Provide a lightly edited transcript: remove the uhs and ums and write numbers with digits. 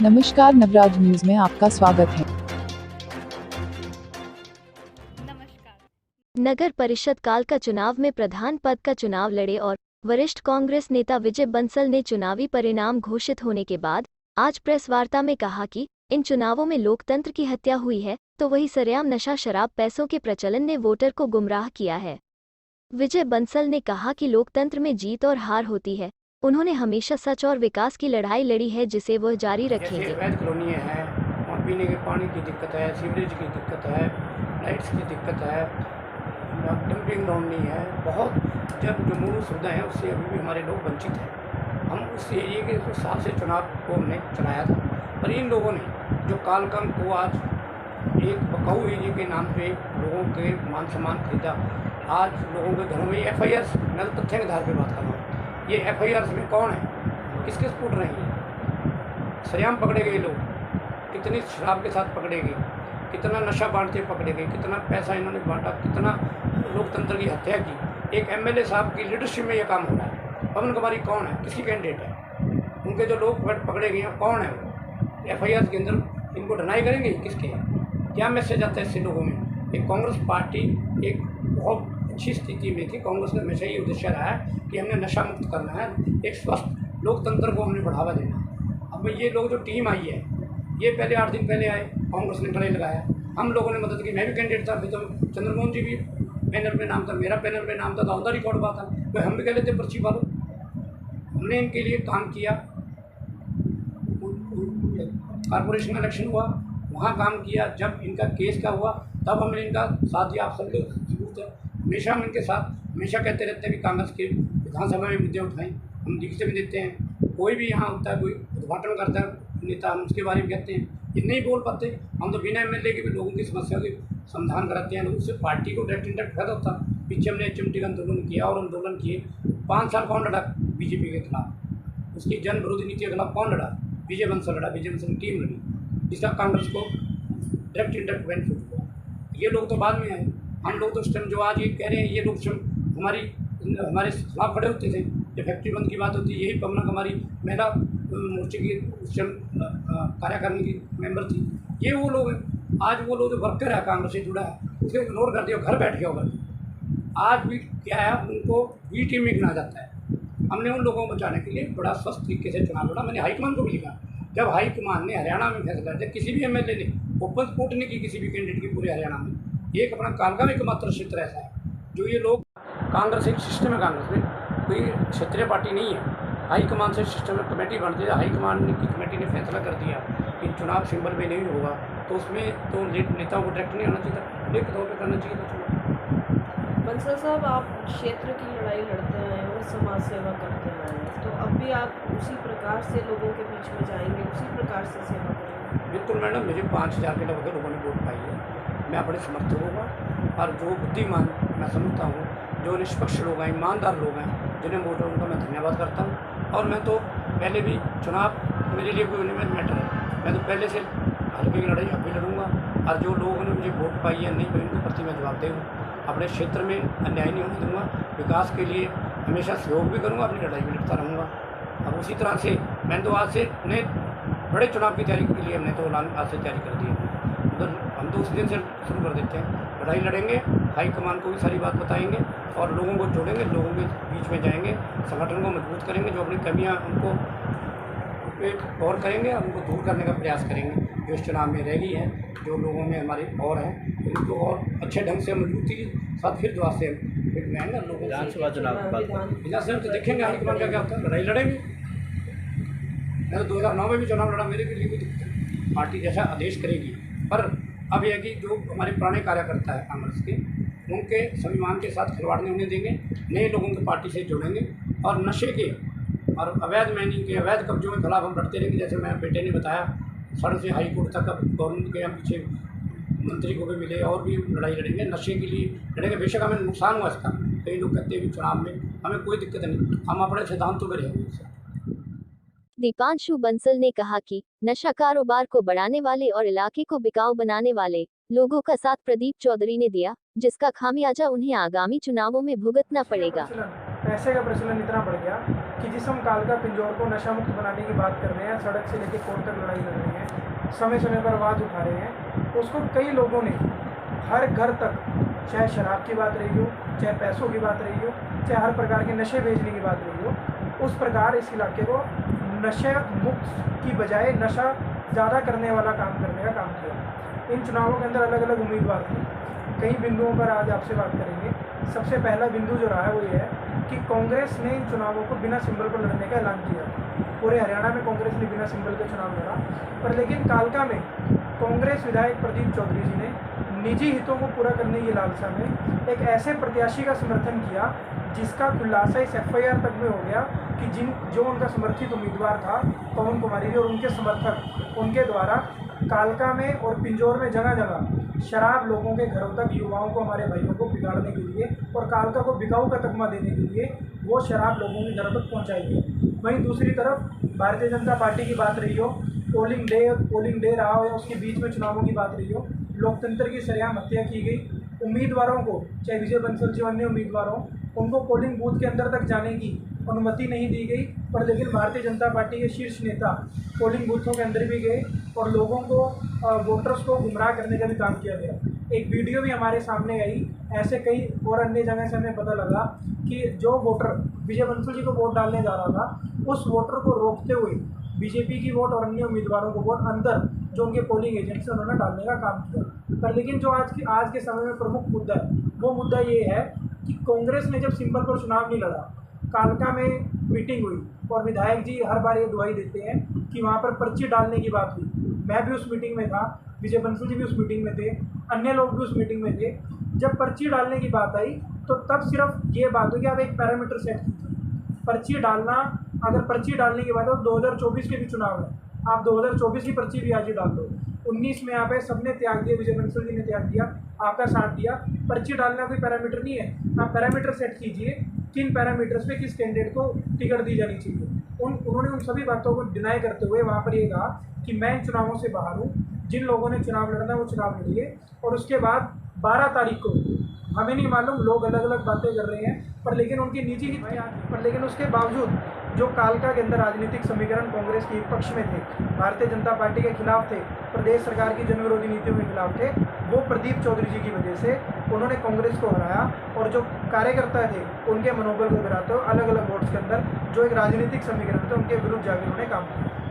नमस्कार, नवराज न्यूज में आपका स्वागत है। नगर परिषद कालका चुनाव में प्रधान पद का चुनाव लड़े और वरिष्ठ कांग्रेस नेता विजय बंसल ने चुनावी परिणाम घोषित होने के बाद आज प्रेस वार्ता में कहा कि इन चुनावों में लोकतंत्र की हत्या हुई है, तो वही सरेआम नशा शराब पैसों के प्रचलन ने वोटर को गुमराह किया है। विजय बंसल ने कहा कि लोकतंत्र में जीत और हार होती है। उन्होंने हमेशा सच और विकास की लड़ाई लड़ी है, जिसे वह जारी रखेंगे। जैसे अवैध कॉलोनी है, वहाँ पीने के पानी की दिक्कत है, सीवरेज की दिक्कत है, लाइट्स की दिक्कत है, डंपिंग ग्राउंड नहीं है। बहुत जब जो मूल सुविधा है उससे अभी भी हमारे लोग वंचित हैं। हम उस एरिए के उस साल से चुनाव को हमने चलाया था, पर इन लोगों ने जो कालकम को आज एक बकाऊ एरिए के नाम पे लोगों के मान सम्मान खरीदा। आज लोगों के घरों में FIRs, मैं तो तथ्य के आधार पर बात कर रहा हूँ, ये FIRs में कौन है, किसके सपोर्ट रहे हैं। सरेआम पकड़े गए लोग, कितनी शराब के साथ पकड़े गए, कितना नशा बांटते पकड़े गए, कितना पैसा इन्होंने बांटा, कितना लोकतंत्र की हत्या की। एक MLA साहब की लीडरशिप में ये काम हो रहा है। पवन कुमारी कौन है, किसकी कैंडिडेट है, उनके जो लोग पकड़े गए हैं कौन है वो, FIR के अंदर इनको डिनाई करेंगे किसके हैं। क्या मैसेज आता है ऐसे लोगों में। एक कांग्रेस पार्टी एक बहुत अच्छी स्थिति में थी। कांग्रेस का हमेशा ये उद्देश्य रहा है कि हमने नशा मुक्त करना है, एक स्वस्थ लोकतंत्र को हमने बढ़ावा देना। अब ये लोग जो टीम आई है, ये पहले 8 दिन पहले आए, कांग्रेस ने गले लगाया, हम लोगों ने मदद की। मैं भी कैंडिडेट था, फिर तो चंद्रमोहन जी भी पैनल में नाम था, मेरा पैनल में नाम था, तो ऑन द रिकॉर्ड बात था, तो हम भी कह लेते पर्ची वालों। हमने इनके लिए काम किया। कॉर्पोरेशन इलेक्शन हुआ, वहाँ काम किया। जब इनका केस का हुआ तब हमने इनका साथ दिया। आप सबके सबूत है, हमेशा हम इनके साथ हमेशा कहते रहते हैं कि कांग्रेस के विधानसभा में मुद्दे उठाएं, हम लिख से भी देते हैं। कोई भी यहाँ होता है, कोई उद्घाटन करता है नेता, हम उसके बारे में कहते हैं। ये नहीं बोल पाते, हम तो बिना MLA के भी लोगों की समस्या के समाधान कराते हैं। उससे पार्टी को डायरेक्ट इंटरेक्ट फायदा होता। पीछे हमने HMT का आंदोलन किया और आंदोलन किए। 5 साल कौन लड़ा BJP के खिलाफ, उसकी जन विरोधी नीति के खिलाफ कौन लड़ा, विजय बंसल लड़ा। विजय बंसल की टीम लड़ी, जिसका कांग्रेस को डायरेक्ट इंटरेक्ट बेनिफिट हुआ। ये लोग तो बाद में आए, हम लोग तो उस टाइम जो आज ये कह रहे हैं, ये लोग हमारे खिलाफ खड़े होते थे। जब फैक्ट्री बंद की बात होती है, यही पवना कुमारी महिला मोर्चे की उस टाइम कार्यकारिणी की मेंबर थी। ये वो लोग हैं। आज वो लोग जो वर्कर है कांग्रेस से जुड़ा है, उसको इग्नोर कर दिया, घर बैठ गया होगा। आज भी क्या है, उनको B टीम में गिना जाता है। हमने उन लोगों को बचाने के लिए बड़ा स्वस्थ तरीके से चुनाव लड़ा। मैंने हाईकमान को भी लिखा। जब हाईकमान ने हरियाणा में फैसला किया, किसी भी MLA ने ओपन सपोर्ट नहीं की किसी भी कैंडिडेट की पूरे हरियाणा में। एक अपना कालका में एकमात्र क्षेत्र ऐसा है जो ये लोग कांग्रेस एक सिस्टम है, कांग्रेस में कोई क्षेत्रीय पार्टी नहीं है। हाईकमान से सिस्टम में कमेटी बनती है। हाईकमान की कमेटी ने फैसला कर दिया कि चुनाव सिंबल में नहीं होगा, तो उसमें तो नेताओं को डायरेक्ट नहीं आना चाहिए था, लेख तौर पर करना चाहिए था चुनाव। बंसल साहब, आप क्षेत्र की लड़ाई लड़ते हैं और समाज सेवा करते हैं, तो अब भी आप उसी प्रकार से लोगों के बीच में जाएंगे, उसी प्रकार से सेवा करेंगे? बिल्कुल मैडम, मुझे 5000 के लगभग लोगों ने वोट पाई है। मैं अपने समर्थक होगा, और जो बुद्धिमान मैं समझता हूँ, जो निष्पक्ष लोग हैं, ईमानदार लोग हैं, जिन्हें वोट है, उनका मैं धन्यवाद करता हूँ। और मैं तो पहले भी चुनाव मेरे लिए कोई मैटर है, मैं तो पहले से हल्के की लड़ाई अब भी लड़ूंगा। और जो लोगों ने मुझे वोट पाई है नहीं पाई, उनके प्रति मैं जवाब दूँ। अपने क्षेत्र में अन्याय नहीं होने दूँगा, विकास के लिए हमेशा सहयोग भी करूँगा, अपनी लड़ाई भी लड़ता रहूँगा। अब उसी तरह से मैंने तो आज से नए बड़े चुनाव की तैयारी के लिए हमने तो आज से तैयारी कर दी है। उधर हम तो उसी दिन से शुरू कर देते हैं, लड़ाई लड़ेंगे, हाईकमान को भी सारी बात बताएंगे और लोगों को जोड़ेंगे, लोगों के बीच में जाएंगे, संगठन को मजबूत करेंगे, जो अपनी कमियां उनको पे गौर करेंगे और उनको दूर करने का प्रयास करेंगे। जो इस चुनाव में रह गई है, जो लोगों में हमारे और हैं, उनको और अच्छे ढंग से मजबूती के साथ फिर दुआ से फिर मैं ना लोगों विधानसभा चुनाव विधानसभा तो देखेंगे हाईकमान का क्या होता है, लड़ाई लड़ेंगे। मैं तो 2009 में भी चुनाव लड़ा, मेरे के लिए कोई दिक्कत नहीं, पार्टी जैसा आदेश करेगी। पर अब यह कि जो हमारे पुराने कार्यकर्ता है कांग्रेस के, उनके स्वाभिमान के साथ खिलवाड़ नहीं होने देंगे, नए लोगों को पार्टी से जोड़ेंगे और नशे के और अवैध माइनिंग के, अवैध कब्जों के खिलाफ हम लड़ते रहेंगे। जैसे मेरे बेटे ने बताया, सड़क से हाई कोर्ट तक अब गवर्नमेंट के हम पीछे मंत्री को भी मिले और भी लड़ाई लड़ेंगे, नशे के लिए लड़ेंगे। बेशक हमें नुकसान हुआ इसका, कई लोग कहते हैं कि चुनाव में हमें कोई दिक्कत नहीं, हम अपने सिद्धांतों पर रहेंगे। दीपांशु बंसल ने कहा कि नशा कारोबार को बढ़ाने वाले और इलाके को बिकाऊ बनाने वाले लोगों का साथ प्रदीप चौधरी ने दिया, जिसका खामियाजा उन्हें आगामी चुनावों में भुगतना पड़ेगा। पैसे का प्रचलन इतना बढ़ गया कि जिस हम कालका पिंजौर को नशा मुक्त बनाने की बात कर रहे हैं, सड़क से लेकर कोर्ट तक लड़ाई लड़ रहे हैं, समय समय पर आवाज़ उठा रहे हैं, उसको कई लोगों ने हर घर तक, चाहे शराब की बात रही हो, चाहे पैसों की बात रही हो, चाहे हर प्रकार के नशे बेचने की बात रही हो, उस प्रकार इस इलाके को नशे मुक्त की बजाय नशा ज़्यादा करने वाला काम करने का काम किया। इन चुनावों के अंदर अलग अलग उम्मीदवार थे, कई बिंदुओं पर आज आपसे बात करेंगे। सबसे पहला बिंदु जो रहा है वो ये है कि कांग्रेस ने इन चुनावों को बिना सिंबल पर लड़ने का ऐलान किया। पूरे हरियाणा में कांग्रेस ने बिना सिंबल के चुनाव लड़ा, पर लेकिन कालका में कांग्रेस विधायक प्रदीप चौधरी जी ने निजी हितों को पूरा करने की लालसा में एक ऐसे प्रत्याशी का समर्थन किया जिसका खुलासा इस FIR तक में हो गया कि जो उनका समर्थित उम्मीदवार था पवन कुमारी जी और उनके समर्थक, उनके द्वारा कालका में और पिंजौर में जगह जगह शराब लोगों के घरों तक, युवाओं को, हमारे भाइयों को बिगाड़ने के लिए और कालका को बिकाऊ का तगमा देने के लिए वो शराब लोगों के घरों तक पहुँचाई गई। वहीं दूसरी तरफ भारतीय जनता पार्टी की बात रही हो, पोलिंग डे रहा हो या उसके बीच में चुनावों की बात रही हो, लोकतंत्र की सरेआम हत्या की गई। उम्मीदवारों को, चाहे विजय बंसल जी अन्य उम्मीदवारों, उनको पोलिंग बूथ के अंदर तक जाने की अनुमति नहीं दी गई, पर लेकिन भारतीय जनता पार्टी के शीर्ष नेता पोलिंग बूथों के अंदर भी गए और लोगों को, वोटर्स को गुमराह करने का भी काम किया गया। एक वीडियो भी हमारे सामने आई, ऐसे कई और अन्य जगह से हमें पता लगा कि जो वोटर विजय बंसल जी को वोट डालने जा रहा था, उस वोटर को रोकते हुए बीजेपी की वोट और अन्य उम्मीदवारों को वोट अंदर जो उनके पोलिंग एजेंट से उन्होंने डालने का काम किया। पर लेकिन जो आज के समय में प्रमुख मुद्दा है, वो मुद्दा ये है कि कांग्रेस ने जब सिंबल पर चुनाव नहीं लड़ा, कालका में मीटिंग हुई और विधायक जी हर बार ये दुहाई देते हैं कि वहाँ पर पर्ची डालने की बात हुई। मैं भी उस मीटिंग में था, विजय बंसल जी भी उस मीटिंग में थे, अन्य लोग भी उस मीटिंग में थे। जब पर्ची डालने की बात आई तो तब सिर्फ ये बात हुई कि आप एक पैरामीटर सेट कीजिए, पर्ची डालना, अगर पर्ची डालने की बात हो 2024 के भी चुनाव है, आप 2024 की पर्ची भी आज ही डाल दो। 19 में यहाँ पे सबने त्याग दिया, विजय बंसल जी ने त्याग दिया, आपका साथ दिया। पर्ची डालना कोई पैरामीटर नहीं है, आप पैरामीटर सेट कीजिए, किन पैरामीटर्स पे किस कैंडिडेट को टिकट दी जानी चाहिए। उन्होंने उन सभी बातों को डिनाई करते हुए वहाँ पर ये कहा कि मैं इन चुनावों से बाहर हूँ, जिन लोगों ने चुनाव लड़ना वो चुनाव लड़िए। और उसके बाद 12 तारीख को हमें नहीं मालूम, लोग अलग अलग बातें कर रहे हैं, पर लेकिन उनकी निजी हित, पर लेकिन उसके बावजूद जो कालका के अंदर राजनीतिक समीकरण कांग्रेस के पक्ष में थे, भारतीय जनता पार्टी के खिलाफ थे, प्रदेश सरकार की जन विरोधी नीतियों के खिलाफ थे, वो प्रदीप चौधरी जी की वजह से उन्होंने कांग्रेस को हराया। और जो कार्यकर्ता थे उनके मनोबल को गिराते हुए अलग अलग वोट्स के अंदर जो एक राजनीतिक समीकरण था उनके विरुद्ध जाकर उन्होंने काम किया।